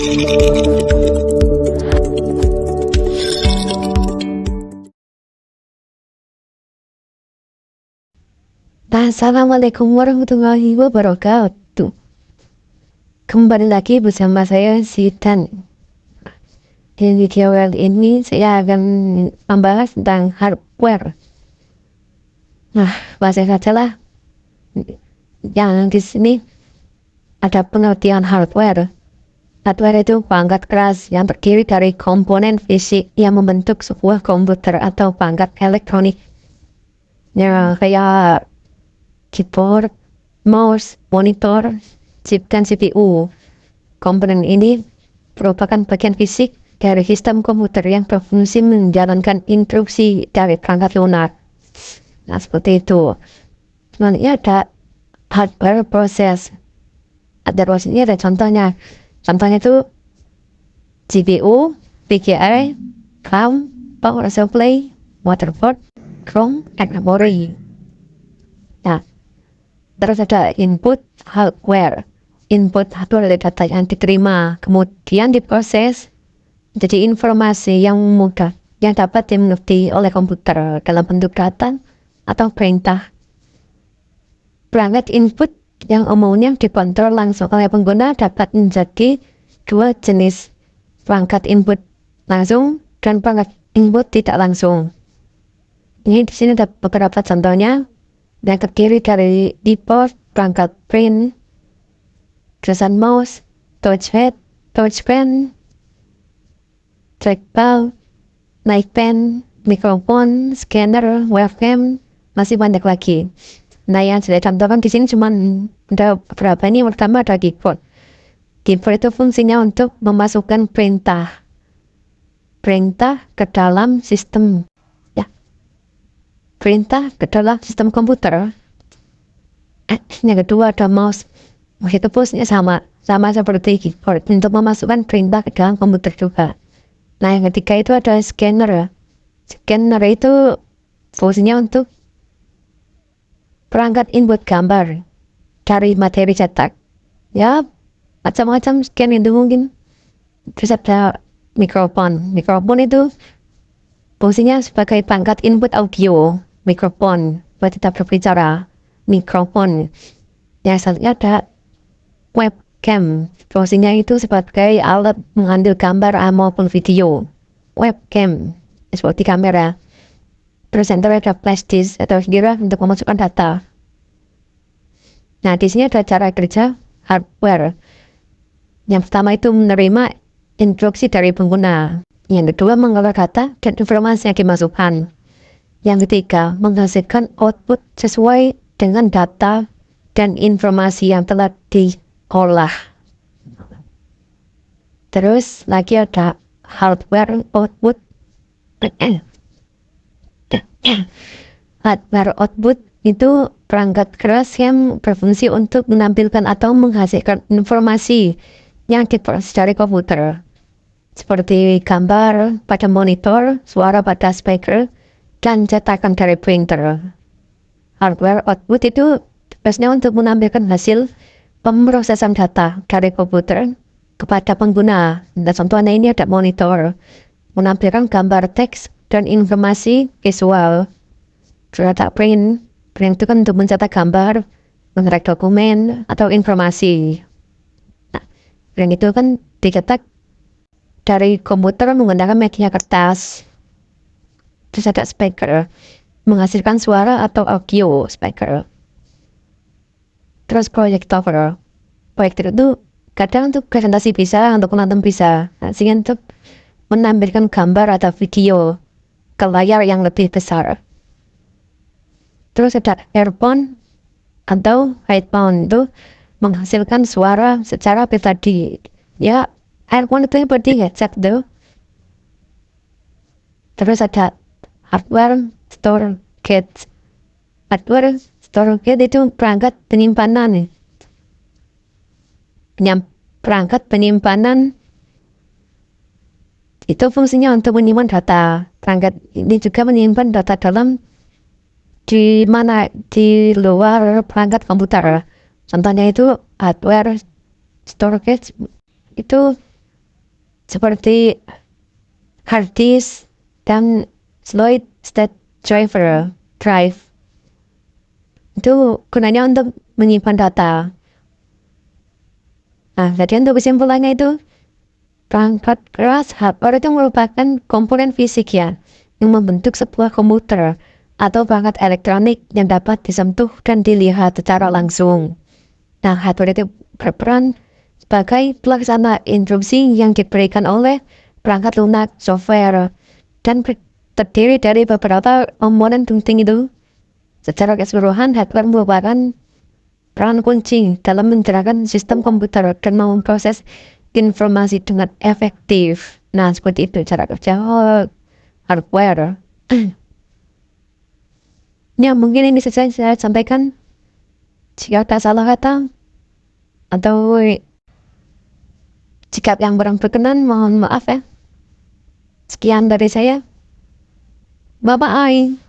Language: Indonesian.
Assalamualaikum warahmatullahi wabarakatuh. Kembali lagi bersama saya Sitan. Di video kali ini saya akan membahas tentang hardware. Nah, bahasa saja lah. Yang di sini ada pengertian hardware. Hardware itu perangkat keras yang terdiri dari komponen fisik yang membentuk sebuah komputer atau perangkat elektronik. Ya, kayak keyboard, mouse, monitor, chip dan CPU. Komponen ini merupakan bagian fisik dari sistem komputer yang berfungsi menjalankan instruksi dari perangkat lunak. Nah, seperti itu. Sebenarnya ada hardware proses. Ada prosesnya, ada contohnya. Contohnya itu GPU, VGA, RAM, power supply, motherboard, ROM, and memory. Nah, terus ada input hardware. Input hardware adalah data yang diterima, kemudian diproses jadi informasi yang mudah yang dapat dimengerti oleh komputer dalam bentuk data atau perintah. Perangkat input yang umumnya dikontrol langsung oleh pengguna dapat menjadi dua jenis, perangkat input langsung dan perangkat input tidak langsung. Ini di sini ada beberapa contohnya yang terdiri dari keyboard, perangkat print, tulisan mouse, touchpad, touchpen, trackball, mic pen, mikrofon, scanner, webcam, masih banyak lagi. Nah, yang saya contohkan di sini cuma ada beberapa. Ini pertama ada keyboard. Keyboard itu fungsinya untuk memasukkan perintah ke dalam sistem, ya, perintah ke dalam sistem komputer. Yang kedua ada mouse. Mouse itu fungsinya sama seperti keyboard untuk memasukkan perintah ke dalam komputer juga. Nah, yang ketiga itu ada scanner. Scanner itu fungsinya untuk perangkat input gambar dari materi cetak. Ya, macam-macam scan itu mungkin. Terus ada mikrofon. Mikrofon itu fungsinya sebagai perangkat input audio. Mikrofon buat kita berbicara. Mikrofon. Yang selanjutnya ada webcam. Fungsinya itu sebagai alat mengambil gambar maupun video. Webcam seperti kamera. Terus yang terakhir ada flash disk atau drive untuk memasukkan data. Nah, di sini ada cara kerja hardware. Yang pertama itu menerima instruksi dari pengguna. Yang kedua mengolah data dan informasi yang dimasukkan. Yang ketiga menghasilkan output sesuai dengan data dan informasi yang telah diolah. Terus lagi ada hardware output. Hardware output itu perangkat keras yang berfungsi untuk menampilkan atau menghasilkan informasi yang diproses dari komputer, seperti gambar pada monitor, suara pada speaker, dan cetakan dari printer. Hardware output itu tugasnya untuk menampilkan hasil pemrosesan data dari komputer kepada pengguna. Nah, contohnya ini ada monitor, menampilkan gambar teks dan informasi visual. Terus ada print itu kan untuk mencetak gambar, mencetak dokumen, atau informasi. Nah, print itu kan dicetak dari komputer menggunakan media kertas. Terus ada speaker, menghasilkan suara atau audio speaker. Terus proyektor. Proyektor itu kadang untuk presentasi bisa, untuk menonton bisa. Nah, sehingga untuk menampilkan gambar atau video ke layar yang lebih besar. Terus ada earphone atau headphone, itu menghasilkan suara secara pribadi. Ya, earphone itu seperti headset tuh. Terus ada hardware storage. Hardware storage itu perangkat penyimpanan. Perangkat penyimpanan itu fungsinya untuk menyimpan data. Perangkat ini juga menyimpan data dalam di luar perangkat komputer. Contohnya itu hardware storage itu seperti hard disk dan solid state drive. Itu gunanya untuk menyimpan data. Nah, jadi untuk kesimpulannya itu, perangkat keras hardware itu merupakan komponen fisik ya, yang membentuk sebuah komputer atau perangkat elektronik yang dapat disentuh dan dilihat secara langsung. Nah, hardware itu berperan sebagai pelaksana instruksi yang diberikan oleh perangkat lunak software dan terdiri dari beberapa komponen penting itu. Secara keseluruhan, hardware merupakan peran kunci dalam menjalankan sistem komputer dan memproses informasi dengan efektif. Nah, seperti itu cara kerja hardware. Ya, mungkin ini saja saya sampaikan. Jika ada salah kata atau jika yang kurang berkenan, mohon maaf ya. Sekian dari saya. Bye-bye.